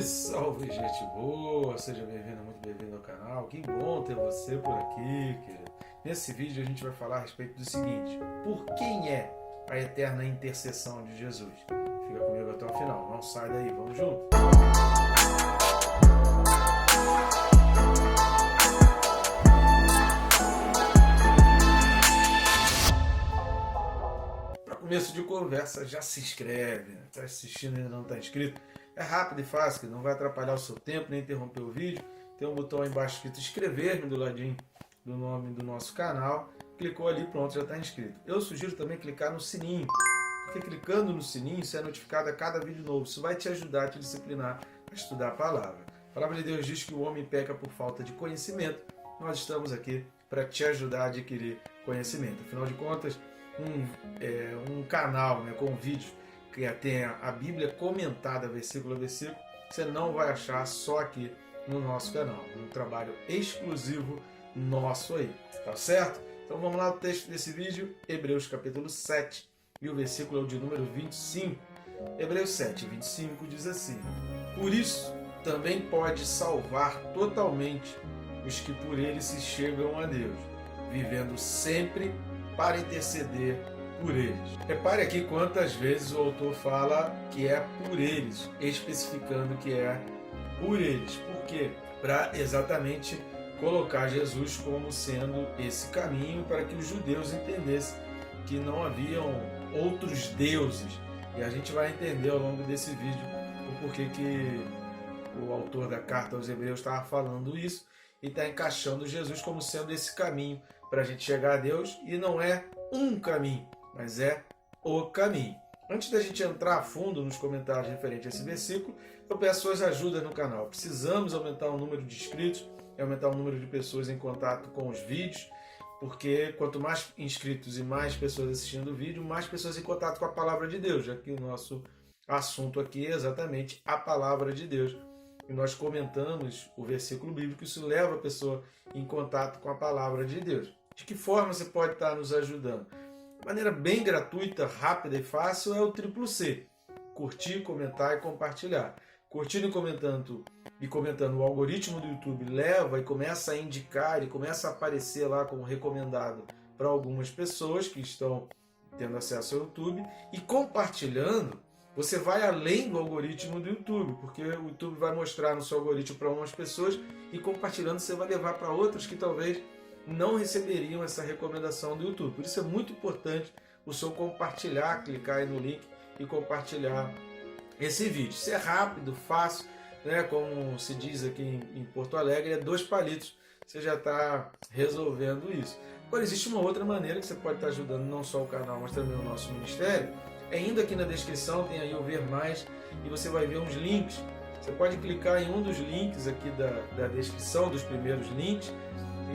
Salve, gente boa! Seja bem-vindo, muito bem-vindo ao canal. Que bom ter você por aqui, querido. Nesse vídeo a gente vai falar a respeito do seguinte: por quem é a eterna intercessão de Jesus? Fica comigo até o final, não sai daí, vamos junto! Para começo de conversa, já se inscreve, né? Está assistindo e ainda não está inscrito? É rápido e fácil, que não vai atrapalhar o seu tempo, nem interromper o vídeo. Tem um botão aí embaixo escrito inscrever-me do ladinho do nome do nosso canal. Clicou ali, pronto, já está inscrito. Eu sugiro também clicar no sininho, porque clicando no sininho você é notificado a cada vídeo novo. Isso vai te ajudar a te disciplinar a estudar a palavra. A palavra de Deus diz que o homem peca por falta de conhecimento. Nós estamos aqui para te ajudar a adquirir conhecimento. Afinal de contas, um canal, né, com vídeos que tem a Bíblia comentada versículo a versículo, você não vai achar só aqui no nosso canal. Um trabalho exclusivo nosso aí, tá certo? Então vamos lá, o texto desse vídeo, Hebreus capítulo 7, e o versículo é o de número 25. Hebreus 7, 25 diz assim: por isso também pode salvar totalmente os que por ele se chegam a Deus, vivendo sempre para interceder por eles. Repare aqui quantas vezes o autor fala que é por eles, especificando que é por eles. Por quê? Para exatamente colocar Jesus como sendo esse caminho para que os judeus entendessem que não haviam outros deuses. E a gente vai entender ao longo desse vídeo o porquê que o autor da carta aos Hebreus estava falando isso e está encaixando Jesus como sendo esse caminho para a gente chegar a Deus, e não é um caminho, mas é o caminho. Antes da gente entrar a fundo nos comentários referentes a esse versículo, eu peço suas ajudas no canal. Precisamos aumentar o número de inscritos e aumentar o número de pessoas em contato com os vídeos, porque quanto mais inscritos e mais pessoas assistindo o vídeo, mais pessoas em contato com a palavra de Deus, já que o nosso assunto aqui é exatamente a palavra de Deus. E nós comentamos o versículo bíblico, isso leva a pessoa em contato com a palavra de Deus. De que forma você pode estar nos ajudando? De maneira bem gratuita, rápida e fácil é o triplo C: curtir, comentar e compartilhar. Curtindo e comentando, o algoritmo do YouTube leva e começa a indicar e começa a aparecer lá como recomendado para algumas pessoas que estão tendo acesso ao YouTube. E compartilhando, você vai além do algoritmo do YouTube, porque o YouTube vai mostrar no seu algoritmo para umas pessoas, e compartilhando você vai levar para outras que talvez não receberiam essa recomendação do YouTube. Por isso é muito importante o seu compartilhar, clicar aí no link e compartilhar esse vídeo. Isso é rápido, fácil, né? Como se diz aqui em Porto Alegre, é 2 palitos, você já está resolvendo isso. Agora, existe uma outra maneira que você pode estar ajudando não só o canal, mas também o nosso ministério. Indo aqui na descrição, tem aí o Ver Mais, e você vai ver uns links. Você pode clicar em um dos links aqui da descrição, dos primeiros links,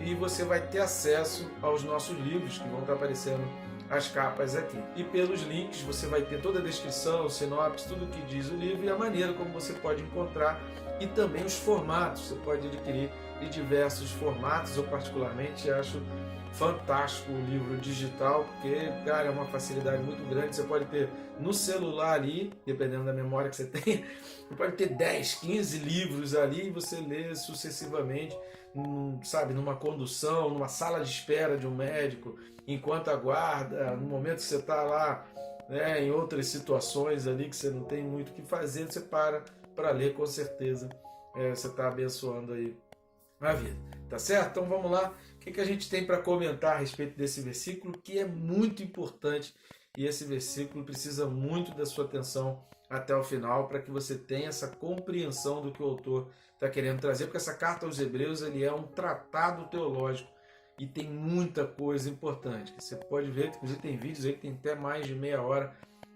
e você vai ter acesso aos nossos livros, que vão estar aparecendo as capas aqui. E pelos links você vai ter toda a descrição, sinopse, tudo o que diz o livro e a maneira como você pode encontrar, e também os formatos. Você pode adquirir de diversos formatos. Eu particularmente acho fantástico o livro digital, porque, cara, é uma facilidade muito grande. Você pode ter no celular ali, dependendo da memória que você tem, você pode ter 10, 15 livros ali e você lê sucessivamente, sabe, numa condução, numa sala de espera de um médico, enquanto aguarda, no momento que você está lá, né, em outras situações ali que você não tem muito o que fazer, você para ler, com certeza você está abençoando aí a vida, tá certo? Então vamos lá, o que a gente tem para comentar a respeito desse versículo, que é muito importante, e esse versículo precisa muito da sua atenção até o final, para que você tenha essa compreensão do que o autor está querendo trazer, porque essa carta aos Hebreus ele é um tratado teológico e tem muita coisa importante. Você pode ver que inclusive tem vídeos aí que tem até mais de meia hora,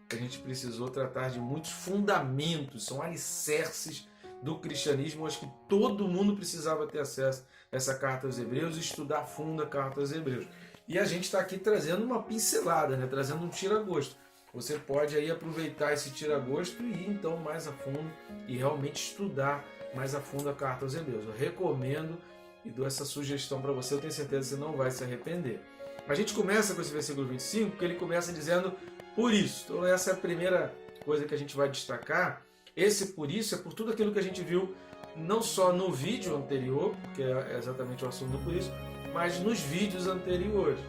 que a gente precisou tratar de muitos fundamentos, são alicerces do cristianismo. Acho que todo mundo precisava ter acesso a essa carta aos Hebreus e estudar a fundo a carta aos Hebreus. E a gente está aqui trazendo uma pincelada, né? Trazendo um tira-gosto. Você pode aí aproveitar esse tira-gosto e ir então mais a fundo e realmente estudar mais a fundo a carta aos Hebreus. Eu recomendo e dou essa sugestão para você, eu tenho certeza que você não vai se arrepender. A gente começa com esse versículo 25, porque ele começa dizendo por isso. Então essa é a primeira coisa que a gente vai destacar, Esse por isso é por tudo aquilo que a gente viu, não só no vídeo anterior, que é exatamente o assunto do por isso, mas nos vídeos anteriores.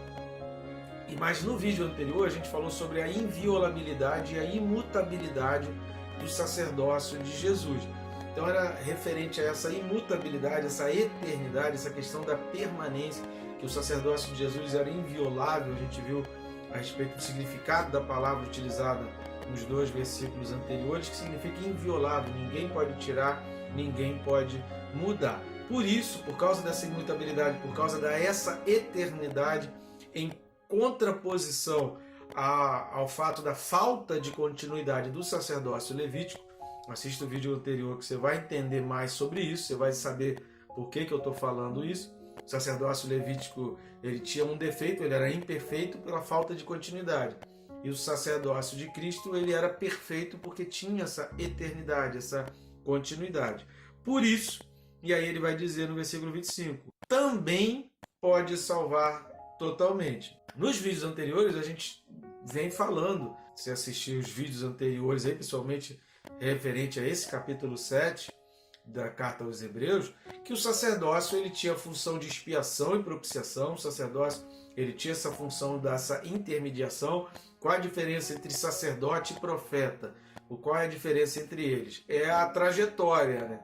Mas no vídeo anterior a gente falou sobre a inviolabilidade e a imutabilidade do sacerdócio de Jesus. Então era referente a essa imutabilidade, essa eternidade, essa questão da permanência, que o sacerdócio de Jesus era inviolável. A gente viu a respeito do significado da palavra utilizada nos 2 versículos anteriores, que significa inviolável, ninguém pode tirar, ninguém pode mudar. Por isso, por causa dessa imutabilidade, por causa dessa eternidade, em contraposição ao fato da falta de continuidade do sacerdócio levítico, assista o vídeo anterior que você vai entender mais sobre isso, você vai saber por que eu estou falando isso. O sacerdócio levítico, ele tinha um defeito, ele era imperfeito pela falta de continuidade. E o sacerdócio de Cristo, ele era perfeito porque tinha essa eternidade, essa continuidade. Por isso, e aí ele vai dizer no versículo 25, também pode salvar totalmente. Nos vídeos anteriores, a gente vem falando, se assistir os vídeos anteriores, aí, principalmente referente a esse capítulo 7 da carta aos Hebreus, que o sacerdócio ele tinha a função de expiação e propiciação. O sacerdócio ele tinha essa função dessa intermediação. Qual a diferença entre sacerdote e profeta? Qual é a diferença entre eles? É a trajetória, né,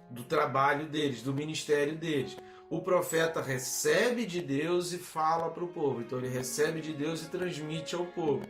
do trabalho deles, do ministério deles. O profeta recebe de Deus e fala para o povo. Então ele recebe de Deus e transmite ao povo.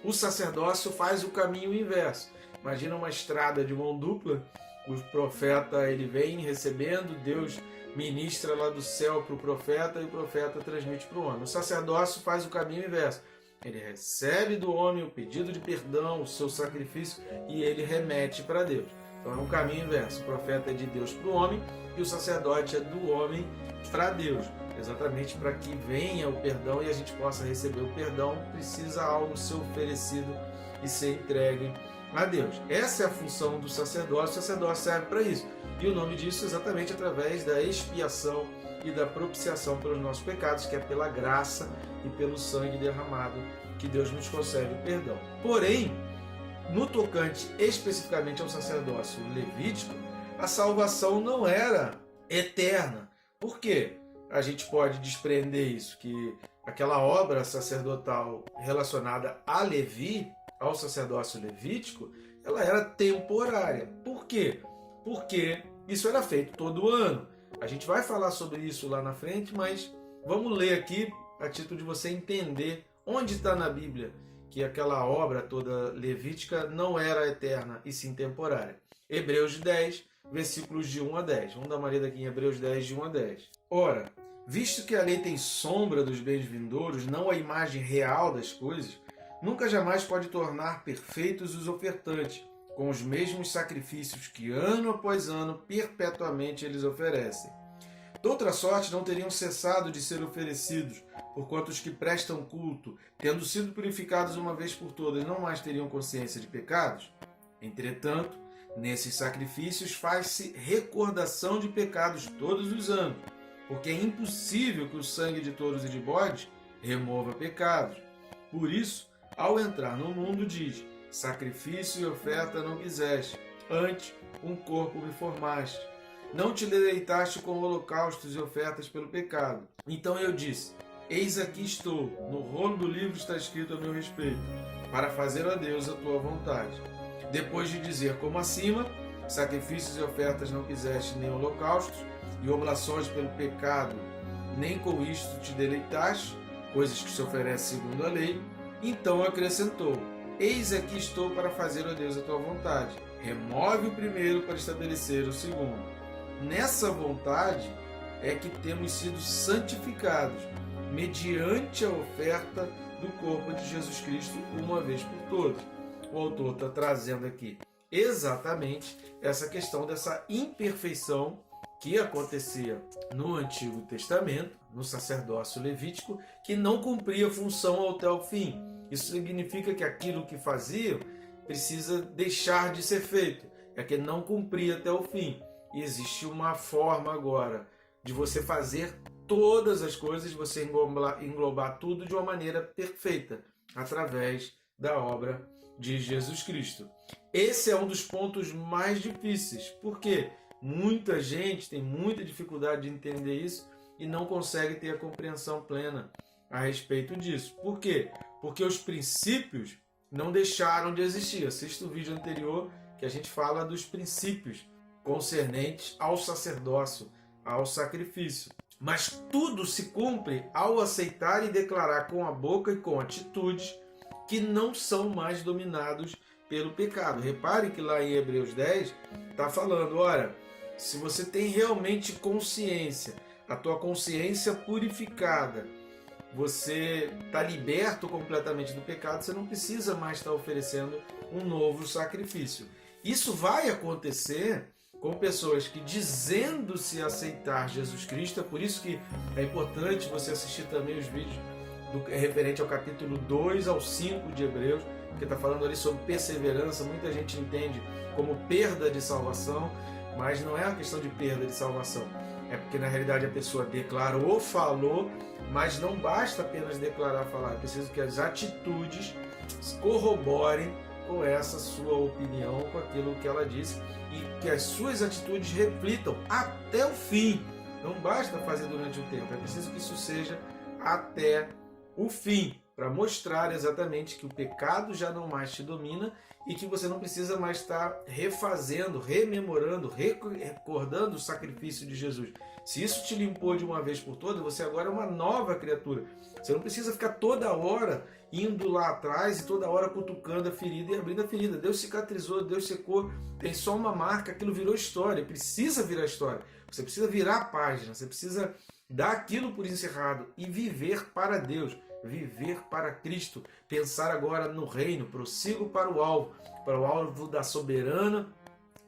O sacerdócio faz o caminho inverso. Imagina uma estrada de mão dupla. O profeta ele vem recebendo, Deus ministra lá do céu para o profeta e o profeta transmite para o homem. O sacerdócio faz o caminho inverso. Ele recebe do homem o pedido de perdão, o seu sacrifício, e ele remete para Deus. Então é um caminho inverso. O profeta é de Deus para o homem e o sacerdote é do homem para Deus. Exatamente para que venha o perdão e a gente possa receber o perdão, precisa algo ser oferecido e ser entregue a Deus. Essa é a função do sacerdócio. O sacerdócio serve para isso. E o nome disso é exatamente através da expiação e da propiciação pelos nossos pecados, que é pela graça e pelo sangue derramado que Deus nos concede o perdão. Porém, no tocante especificamente ao sacerdócio levítico, a salvação não era eterna. Por quê? A gente pode desprender isso, que aquela obra sacerdotal relacionada a Levi, ao sacerdócio levítico, ela era temporária. Por quê? Porque isso era feito todo ano. A gente vai falar sobre isso lá na frente, mas vamos ler aqui a título de você entender onde está na Bíblia que aquela obra toda levítica não era eterna e sim temporária. Hebreus 10, versículos de 1 a 10. Vamos dar uma lida aqui em Hebreus 10, de 1 a 10. Ora, visto que a lei tem sombra dos bens vindouros, não a imagem real das coisas, nunca jamais pode tornar perfeitos os ofertantes, com os mesmos sacrifícios que ano após ano perpetuamente eles oferecem. De outra sorte, não teriam cessado de ser oferecidos, porquanto os que prestam culto, tendo sido purificados uma vez por todas, não mais teriam consciência de pecados? Entretanto, nesses sacrifícios faz-se recordação de pecados todos os anos, porque é impossível que o sangue de touros e de bodes remova pecados. Por isso, ao entrar no mundo, diz: sacrifício e oferta não quiseste, antes um corpo me formaste. Não te deleitaste com holocaustos e ofertas pelo pecado. Então eu disse: eis aqui estou, no rolo do livro está escrito a meu respeito, para fazer a Deus a tua vontade. Depois de dizer como acima, sacrifícios e ofertas não quiseste, nem holocaustos, e oblações pelo pecado, nem com isto te deleitaste, coisas que se oferecem segundo a lei, então acrescentou: eis aqui estou para fazer a Deus a tua vontade. Remove o primeiro para estabelecer o segundo. Nessa vontade é que temos sido santificados, mediante a oferta do corpo de Jesus Cristo uma vez por todas. O autor está trazendo aqui exatamente essa questão dessa imperfeição que acontecia no Antigo Testamento, no sacerdócio levítico, que não cumpria função até o fim. Isso significa que aquilo que fazia precisa deixar de ser feito, é que não cumpria até o fim. E existe uma forma agora de você fazer todas as coisas, de você englobar tudo de uma maneira perfeita, através da obra de Jesus Cristo. Esse é um dos pontos mais difíceis, porque muita gente tem muita dificuldade de entender isso e não consegue ter a compreensão plena a respeito disso. Por quê? Porque os princípios não deixaram de existir. Assista o vídeo anterior que a gente fala dos princípios concernentes ao sacerdócio, ao sacrifício. Mas tudo se cumpre ao aceitar e declarar com a boca e com atitudes que não são mais dominados pelo pecado. Repare que lá em Hebreus 10 está falando, olha, se você tem realmente consciência, a tua consciência purificada, você está liberto completamente do pecado, você não precisa mais estar oferecendo um novo sacrifício. Isso vai acontecer com pessoas que, dizendo-se aceitar Jesus Cristo, é por isso que é importante você assistir também os vídeos referente ao capítulo 2 ao 5 de Hebreus, que está falando ali sobre perseverança. Muita gente entende como perda de salvação, mas não é uma questão de perda de salvação. É porque na realidade a pessoa declarou, falou, mas não basta apenas declarar, falar. É preciso que as atitudes corroborem com essa sua opinião, com aquilo que ela disse, e que as suas atitudes reflitam até o fim. Não basta fazer durante o tempo, é preciso que isso seja até o fim, para mostrar exatamente que o pecado já não mais te domina e que você não precisa mais estar refazendo, rememorando, recordando o sacrifício de Jesus. Se isso te limpou de uma vez por todas, você agora é uma nova criatura. Você não precisa ficar toda hora indo lá atrás e toda hora cutucando a ferida e abrindo a ferida. Deus cicatrizou, Deus secou, tem só uma marca, aquilo virou história, precisa virar história. Você precisa virar a página, você precisa dar aquilo por encerrado e viver para Deus, viver para Cristo, pensar agora no reino, prossigo para o alvo da soberana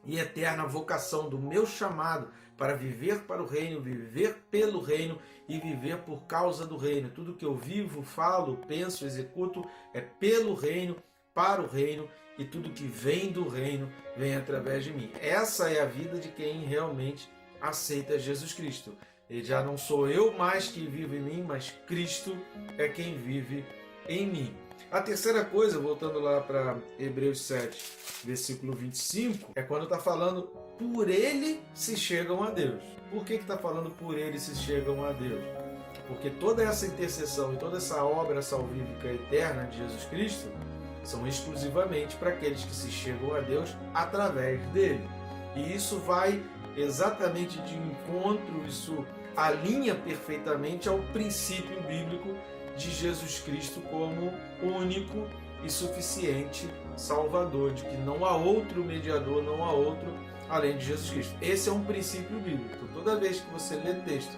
e eterna vocação do meu chamado para viver para o reino, viver pelo reino e viver por causa do reino. Tudo que eu vivo, falo, penso, executo é pelo reino, para o reino, e tudo que vem do reino vem através de mim. Essa é a vida de quem realmente aceita Jesus Cristo. E já não sou eu mais que vivo em mim, mas Cristo é quem vive em mim. A terceira coisa, voltando lá para Hebreus 7, versículo 25, é quando está falando por ele se chegam a Deus. Por que está falando por ele se chegam a Deus? Porque toda essa intercessão e toda essa obra salvífica eterna de Jesus Cristo são exclusivamente para aqueles que se chegam a Deus através dele. E isso vai exatamente de encontro, isso alinha perfeitamente ao princípio bíblico de Jesus Cristo como único e suficiente Salvador, de que não há outro mediador, não há outro além de Jesus Cristo. Esse é um princípio bíblico. Então, toda vez que você lê texto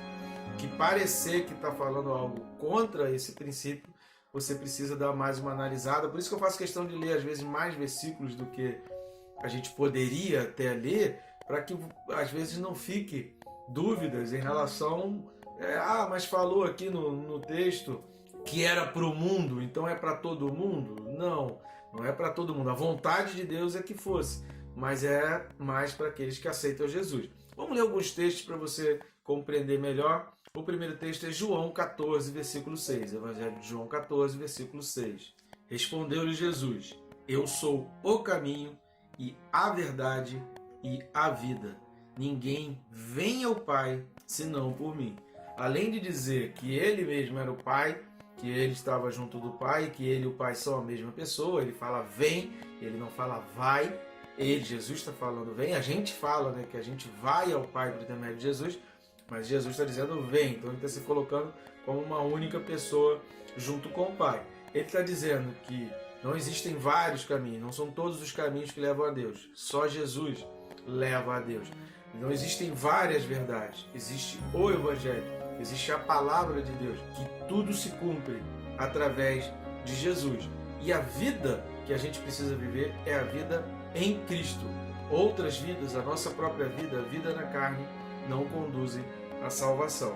que parecer que está falando algo contra esse princípio, você precisa dar mais uma analisada. Por isso que eu faço questão de ler às vezes mais versículos do que a gente poderia até ler, para que às vezes não fique dúvidas em relação mas falou aqui no texto que era para o mundo, então é para todo mundo? Não, não é para todo mundo. A vontade de Deus é que fosse, mas é mais para aqueles que aceitam Jesus. Vamos ler alguns textos para você compreender melhor. O primeiro texto é João 14, versículo 6. Evangelho de João 14, versículo 6. Respondeu-lhe Jesus: Eu sou o caminho e a verdade e a vida. Ninguém vem ao Pai senão por mim. Além de dizer que ele mesmo era o Pai, que ele estava junto do Pai, que ele e o Pai são a mesma pessoa, ele fala vem, ele não fala vai. Ele, Jesus, está falando vem. A gente fala que a gente vai ao Pai por intermédio de Jesus, mas Jesus está dizendo vem. Então ele está se colocando como uma única pessoa junto com o Pai. Ele está dizendo que não existem vários caminhos, não são todos os caminhos que levam a Deus. Só Jesus leva a Deus. Não existem várias verdades, existe o Evangelho, existe a palavra de Deus, que tudo se cumpre através de Jesus. E a vida que a gente precisa viver é a vida em Cristo. Outras vidas, a nossa própria vida, a vida na carne, não conduzem à salvação.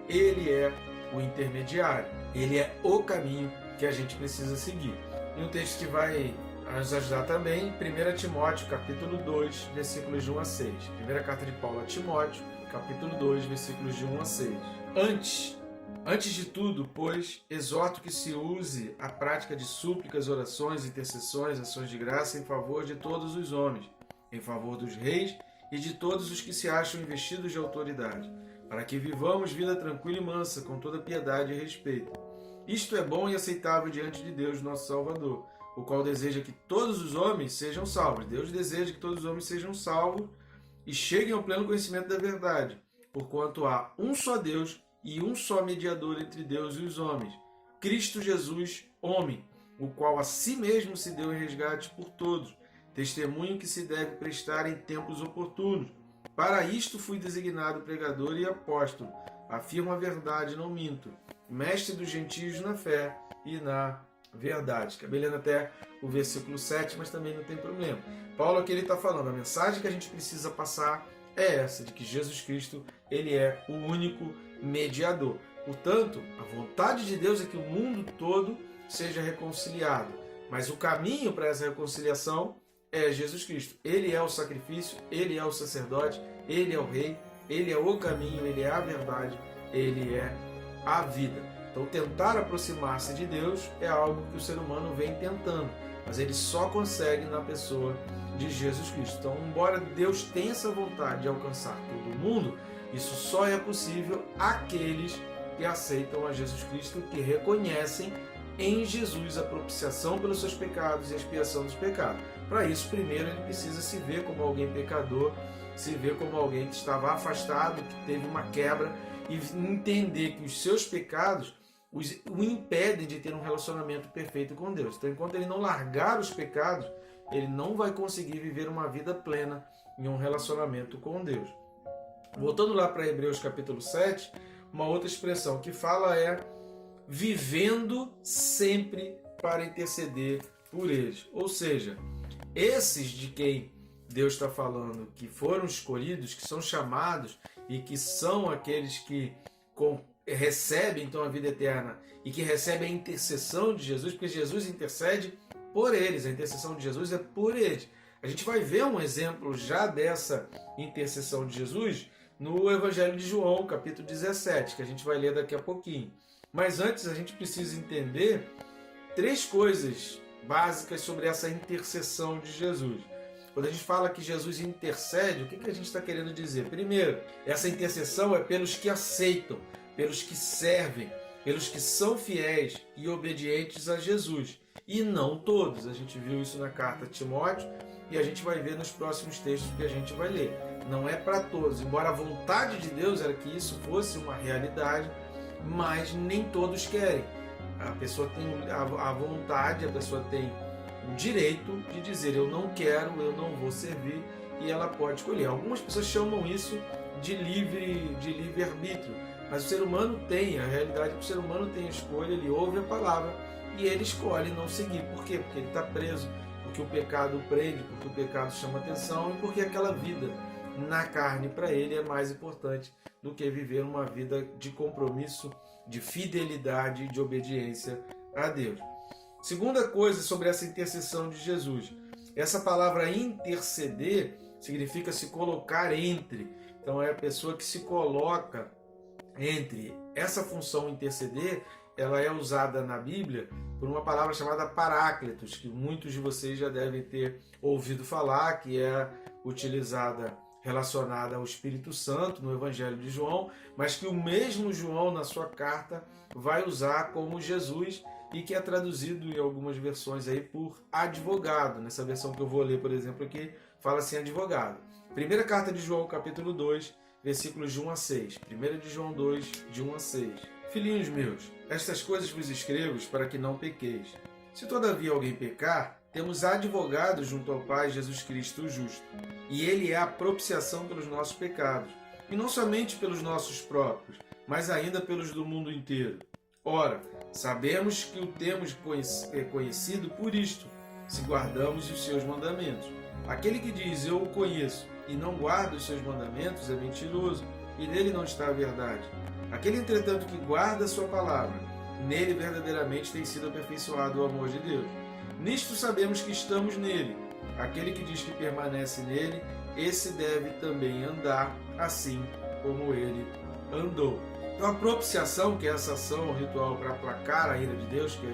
Ele é o intermediário, ele é o caminho que a gente precisa seguir. E um texto que vai nos ajudar também, 1 Timóteo, capítulo 2, versículos de 1 a 6. Primeira carta de Paulo a Timóteo, capítulo 2, versículos de 1 a 6. Antes, Antes de tudo, pois, exorto que se use a prática de súplicas, orações, intercessões, ações de graça em favor de todos os homens, em favor dos reis e de todos os que se acham investidos de autoridade, para que vivamos vida tranquila e mansa, com toda piedade e respeito. Isto é bom e aceitável diante de Deus, nosso Salvador, o qual deseja que todos os homens sejam salvos. Deus deseja que todos os homens sejam salvos e cheguem ao pleno conhecimento da verdade, porquanto há um só Deus e um só mediador entre Deus e os homens, Cristo Jesus, homem, o qual a si mesmo se deu em resgate por todos, testemunho que se deve prestar em tempos oportunos. Para isto fui designado pregador e apóstolo, afirmo a verdade, não minto, mestre dos gentios na fé e na verdade. Acabei lendo até o versículo 7, mas também não tem problema. Paulo aqui está falando, a mensagem que a gente precisa passar é essa, de que Jesus Cristo, ele é o único mediador. Portanto, a vontade de Deus é que o mundo todo seja reconciliado. Mas o caminho para essa reconciliação é Jesus Cristo. Ele é o sacrifício, ele é o sacerdote, ele é o rei, ele é o caminho, ele é a verdade, ele é a vida. Então, tentar aproximar-se de Deus é algo que o ser humano vem tentando, mas ele só consegue na pessoa de Jesus Cristo. Então, embora Deus tenha essa vontade de alcançar todo mundo, isso só é possível àqueles que aceitam a Jesus Cristo, que reconhecem em Jesus a propiciação pelos seus pecados e a expiação dos pecados. Para isso, primeiro, ele precisa se ver como alguém pecador, se ver como alguém que estava afastado, que teve uma quebra, e entender que os seus pecados o impedem de ter um relacionamento perfeito com Deus. Então, enquanto ele não largar os pecados, ele não vai conseguir viver uma vida plena em um relacionamento com Deus. Voltando lá para Hebreus capítulo 7, uma outra expressão que fala é vivendo sempre para interceder por eles. Ou seja, esses de quem Deus está falando, que foram escolhidos, que são chamados e que são aqueles que recebem então a vida eterna e que recebem a intercessão de Jesus, porque Jesus intercede por eles, a intercessão de Jesus é por eles. A gente vai ver um exemplo já dessa intercessão de Jesus no Evangelho de João, capítulo 17, que a gente vai ler daqui a pouquinho. Mas antes a gente precisa entender 3 coisas básicas sobre essa intercessão de Jesus. Quando a gente fala que Jesus intercede, o que a gente está querendo dizer? Primeiro, essa intercessão é pelos que aceitam, pelos que servem, pelos que são fiéis e obedientes a Jesus. E não todos. A gente viu isso na carta a Timóteo e a gente vai ver nos próximos textos que a gente vai ler. Não é para todos. Embora a vontade de Deus era que isso fosse uma realidade, mas nem todos querem. A pessoa tem a vontade, a pessoa tem o direito de dizer eu não quero, eu não vou servir, e ela pode escolher. Algumas pessoas chamam isso de livre-arbítrio, mas o ser humano tem, a realidade é que o ser humano tem a escolha, ele ouve a palavra e ele escolhe não seguir. Por quê? Porque ele está preso, porque o pecado prende, porque o pecado chama atenção e porque aquela vida na carne para ele é mais importante do que viver uma vida de compromisso, de fidelidade e de obediência a Deus. Segunda coisa sobre essa intercessão de Jesus. Essa palavra interceder significa se colocar entre. Então é a pessoa que se coloca entre. Essa função interceder, ela é usada na Bíblia por uma palavra chamada paráclitos, que muitos de vocês já devem ter ouvido falar, que é utilizada relacionada ao Espírito Santo no Evangelho de João, mas que o mesmo João na sua carta vai usar como Jesus e que é traduzido em algumas versões aí por advogado. Nessa versão que eu vou ler, por exemplo, aqui, fala assim advogado. Primeira carta de João, capítulo 2, versículos de 1 a 6. 1 de João 2, de 1 a 6. Filhinhos meus, estas coisas vos escrevo para que não pequeis. Se todavia alguém pecar, temos advogado junto ao Pai, Jesus Cristo o justo. E ele é a propiciação pelos nossos pecados. E não somente pelos nossos próprios, mas ainda pelos do mundo inteiro. Ora, sabemos que o temos conhecido por isto, se guardamos os seus mandamentos. Aquele que diz, eu o conheço, e não guarda os seus mandamentos, é mentiroso, e nele não está a verdade. Aquele, entretanto, que guarda a sua palavra, nele verdadeiramente tem sido aperfeiçoado o amor de Deus. Nisto sabemos que estamos nele. Aquele que diz que permanece nele, esse deve também andar assim como ele andou. Então a propiciação, que é essa ação ritual para aplacar a ira de Deus, que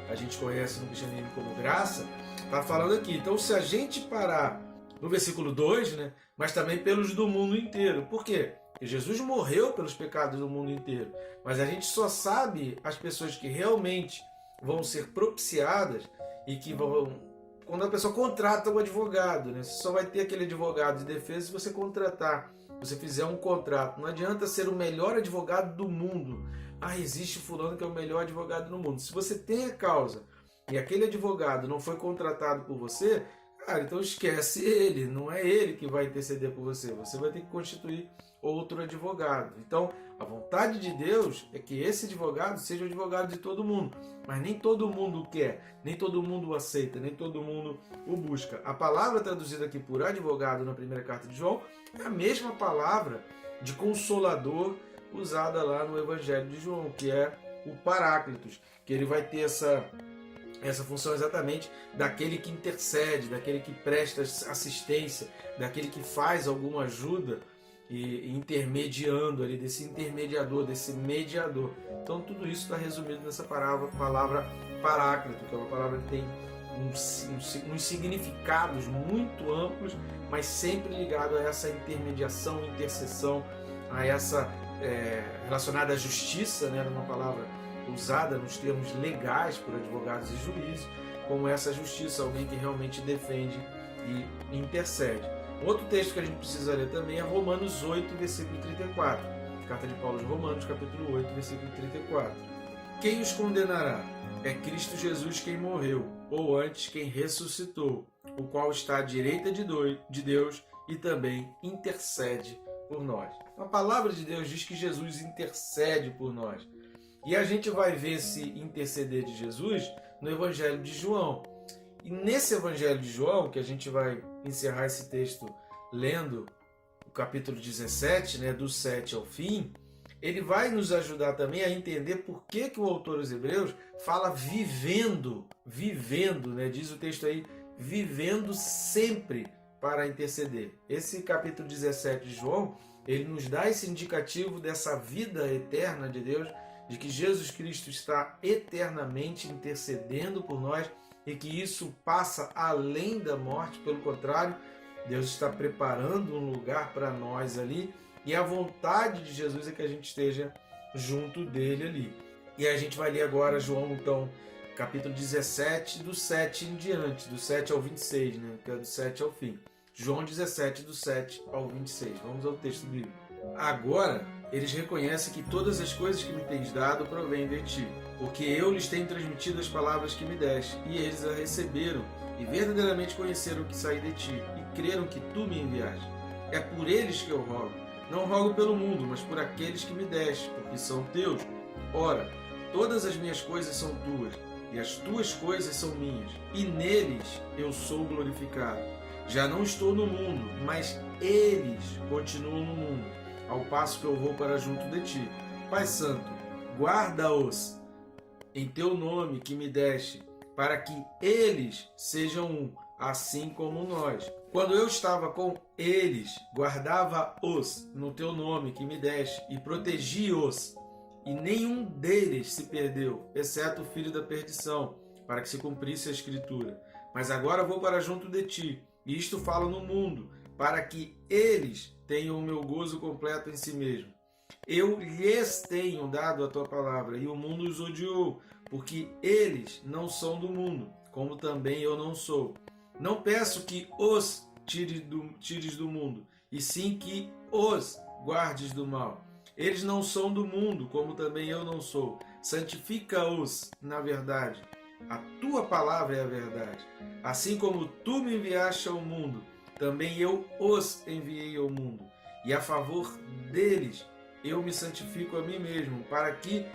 a gente conhece no cristianismo como graça, está falando aqui. Então se a gente parar no versículo 2, né, mas também pelos do mundo inteiro. Por quê? Porque Jesus morreu pelos pecados do mundo inteiro. Mas a gente só sabe as pessoas que realmente vão ser propiciadas e que vão... Quando a pessoa contrata um advogado, né? Você só vai ter aquele advogado de defesa se você contratar, se você fizer um contrato. Não adianta ser o melhor advogado do mundo. Ah, existe fulano que é o melhor advogado do mundo. Se você tem a causa e aquele advogado não foi contratado por você, cara, então esquece ele. Não é ele que vai interceder por você. Você vai ter que constituir outro advogado. Então, a vontade de Deus é que esse advogado seja o advogado de todo mundo. Mas nem todo mundo o quer, nem todo mundo o aceita, nem todo mundo o busca. A palavra traduzida aqui por advogado na primeira carta de João é a mesma palavra de consolador usada lá no Evangelho de João, que é o Paráclitos, que ele vai ter essa função exatamente daquele que intercede, daquele que presta assistência, daquele que faz alguma ajuda e intermediando ali, desse intermediador, desse mediador. Então tudo isso está resumido nessa palavra Paráclito, que é uma palavra que tem uns significados muito amplos, mas sempre ligado a essa intermediação, intercessão, a essa relacionada à justiça, né, uma palavra usada nos termos legais por advogados e juízes, como essa justiça, alguém que realmente defende e intercede. Outro texto que a gente precisa ler também é Romanos 8, versículo 34. Carta de Paulo aos Romanos, capítulo 8, versículo 34. Quem os condenará? É Cristo Jesus quem morreu, ou antes quem ressuscitou, o qual está à direita de Deus e também intercede por nós. A palavra de Deus diz que Jesus intercede por nós. E a gente vai ver esse interceder de Jesus no Evangelho de João. E nesse Evangelho de João, que a gente vai encerrar esse texto lendo o capítulo 17, né, do 7 ao fim, ele vai nos ajudar também a entender por que o autor dos Hebreus fala vivendo, né, diz o texto aí, vivendo sempre para interceder. Esse capítulo 17 de João, ele nos dá esse indicativo dessa vida eterna de Deus, de que Jesus Cristo está eternamente intercedendo por nós e que isso passa além da morte, pelo contrário, Deus está preparando um lugar para nós ali e a vontade de Jesus é que a gente esteja junto dele ali. E a gente vai ler agora João, então, capítulo 17, do 7 em diante, do 7 ao 26, né? Que é do 7 ao fim. João 17, do 7 ao 26. Vamos ao texto bíblico. Agora, eles reconhecem que todas as coisas que me tens dado provêm de ti, porque eu lhes tenho transmitido as palavras que me deste, e eles a receberam, e verdadeiramente conheceram que saí de ti, e creram que tu me enviaste. É por eles que eu rogo. Não rogo pelo mundo, mas por aqueles que me deste, porque são teus. Ora, todas as minhas coisas são tuas, e as tuas coisas são minhas, e neles eu sou glorificado. Já não estou no mundo, mas eles continuam no mundo, ao passo que eu vou para junto de ti. Pai Santo, guarda-os em teu nome que me deste, para que eles sejam um, assim como nós. Quando eu estava com eles, guardava-os no teu nome que me deste e protegi-os, e nenhum deles se perdeu, exceto o filho da perdição, para que se cumprisse a Escritura. Mas agora vou para junto de ti, e isto falo no mundo, para que eles tenham o meu gozo completo em si mesmo. Eu lhes tenho dado a tua palavra, e o mundo os odiou, porque eles não são do mundo, como também eu não sou. Não peço que os tires do mundo, e sim que os guardes do mal. Eles não são do mundo, como também eu não sou. Santifica-os na verdade. A tua palavra é a verdade. Assim como tu me enviaste ao mundo, também eu os enviei ao mundo. E a favor deles eu me santifico a mim mesmo, para que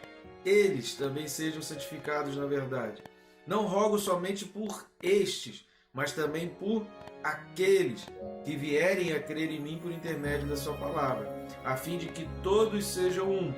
eles também sejam santificados na verdade. Não rogo somente por estes, mas também por aqueles que vierem a crer em mim por intermédio da sua palavra, a fim de que todos sejam um.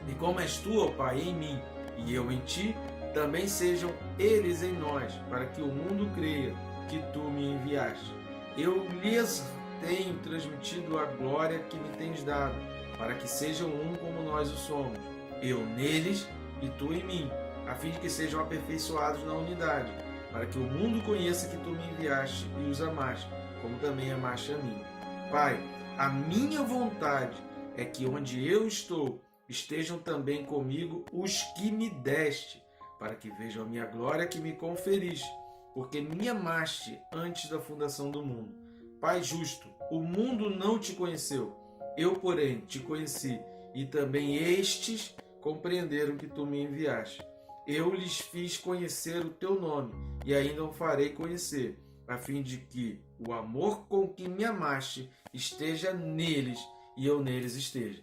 E como és tu, ó Pai, em mim, e eu em ti, também sejam eles em nós, para que o mundo creia que tu me enviaste. Eu lhes tenho transmitido a glória que me tens dado, para que sejam um como nós o somos, eu neles e tu em mim, a fim de que sejam aperfeiçoados na unidade, para que o mundo conheça que tu me enviaste e os amaste, como também amaste a mim. Pai, a minha vontade é que onde eu estou, estejam também comigo os que me deste, para que vejam a minha glória que me conferiste, porque me amaste antes da fundação do mundo. Pai justo, o mundo não te conheceu, eu, porém, te conheci, e também estes compreenderam que tu me enviaste. Eu lhes fiz conhecer o teu nome, e ainda o farei conhecer, a fim de que o amor com que me amaste esteja neles, e eu neles esteja.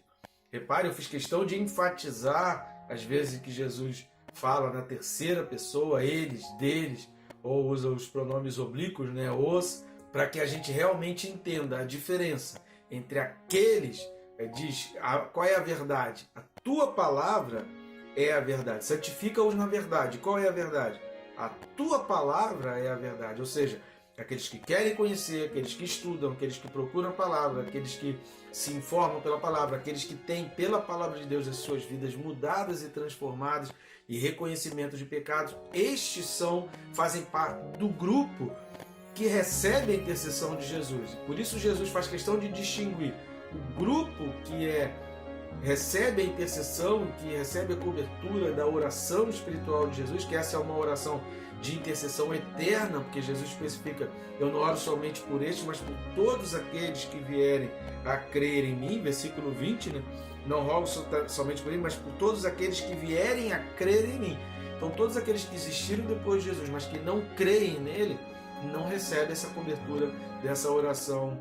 Repare, eu fiz questão de enfatizar as vezes que Jesus fala na terceira pessoa, eles, deles, ou usa os pronomes oblíquos, né, os, para que a gente realmente entenda a diferença entre aqueles, diz, qual é a verdade? A tua palavra é a verdade. Santifica-os na verdade. Qual é a verdade? A tua palavra é a verdade. Ou seja, aqueles que querem conhecer, aqueles que estudam, aqueles que procuram a palavra, aqueles que se informam pela palavra, aqueles que têm pela palavra de Deus as suas vidas mudadas e transformadas e reconhecimento de pecados, estes fazem parte do grupo que recebe a intercessão de Jesus. Por isso Jesus faz questão de distinguir o grupo que recebe a intercessão, que recebe a cobertura da oração espiritual de Jesus, que essa é uma oração de intercessão eterna, porque Jesus especifica, eu não oro somente por estes, mas por todos aqueles que vierem a crer em mim, versículo 20, né? Não rogo somente por ele, mas por todos aqueles que vierem a crer em mim. Então todos aqueles que existiram depois de Jesus, mas que não creem nele, não recebem essa cobertura dessa oração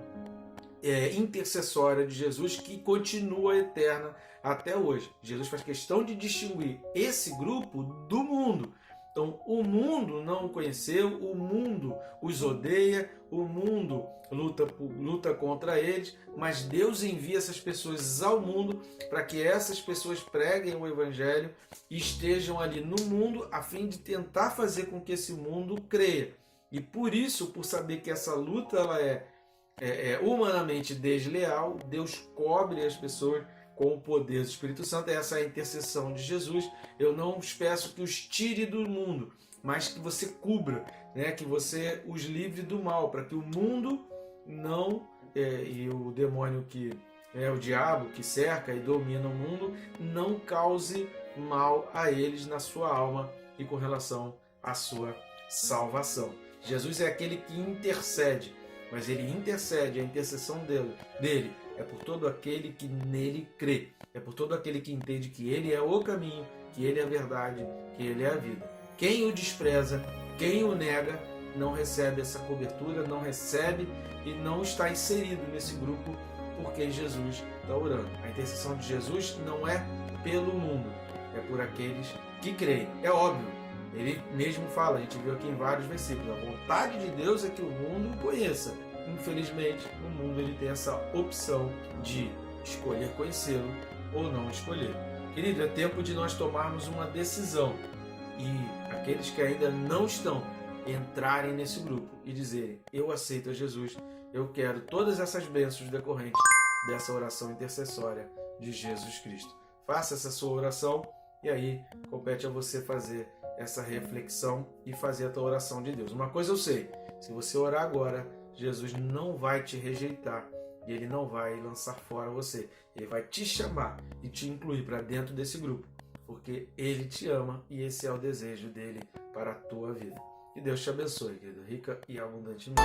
intercessória de Jesus, que continua eterna até hoje. Jesus faz questão de distinguir esse grupo do mundo. Então, o mundo não o conheceu, o mundo os odeia, o mundo luta contra eles, mas Deus envia essas pessoas ao mundo para que essas pessoas preguem o Evangelho e estejam ali no mundo a fim de tentar fazer com que esse mundo creia. E por isso, por saber que essa luta ela é humanamente desleal, Deus cobre as pessoas com o poder do Espírito Santo. Essa é a intercessão de Jesus. Eu não os peço que os tire do mundo, mas que você cubra, né? Que você os livre do mal, para que o mundo não, e o demônio que o diabo que cerca e domina o mundo, não cause mal a eles na sua alma e com relação à sua salvação. Jesus é aquele que intercede, mas ele intercede, a intercessão dele é por todo aquele que nele crê, é por todo aquele que entende que ele é o caminho, que ele é a verdade, que ele é a vida. Quem o despreza, quem o nega, não recebe essa cobertura, não recebe e não está inserido nesse grupo porque Jesus está orando. A intercessão de Jesus não é pelo mundo, é por aqueles que creem. É óbvio, ele mesmo fala, a gente viu aqui em vários versículos, a vontade de Deus é que o mundo o conheça. Infelizmente, no mundo ele tem essa opção de escolher conhecê-lo ou não escolher. Querido, é tempo de nós tomarmos uma decisão e aqueles que ainda não estão, entrarem nesse grupo e dizerem, eu aceito a Jesus, eu quero todas essas bênçãos decorrentes dessa oração intercessória de Jesus Cristo. Faça essa sua oração e aí compete a você fazer essa reflexão e fazer a tua oração de Deus. Uma coisa eu sei, se você orar agora, Jesus não vai te rejeitar e Ele não vai lançar fora você. Ele vai te chamar e te incluir para dentro desse grupo, porque Ele te ama e esse é o desejo dEle para a tua vida. Que Deus te abençoe, querido, rica e abundantemente.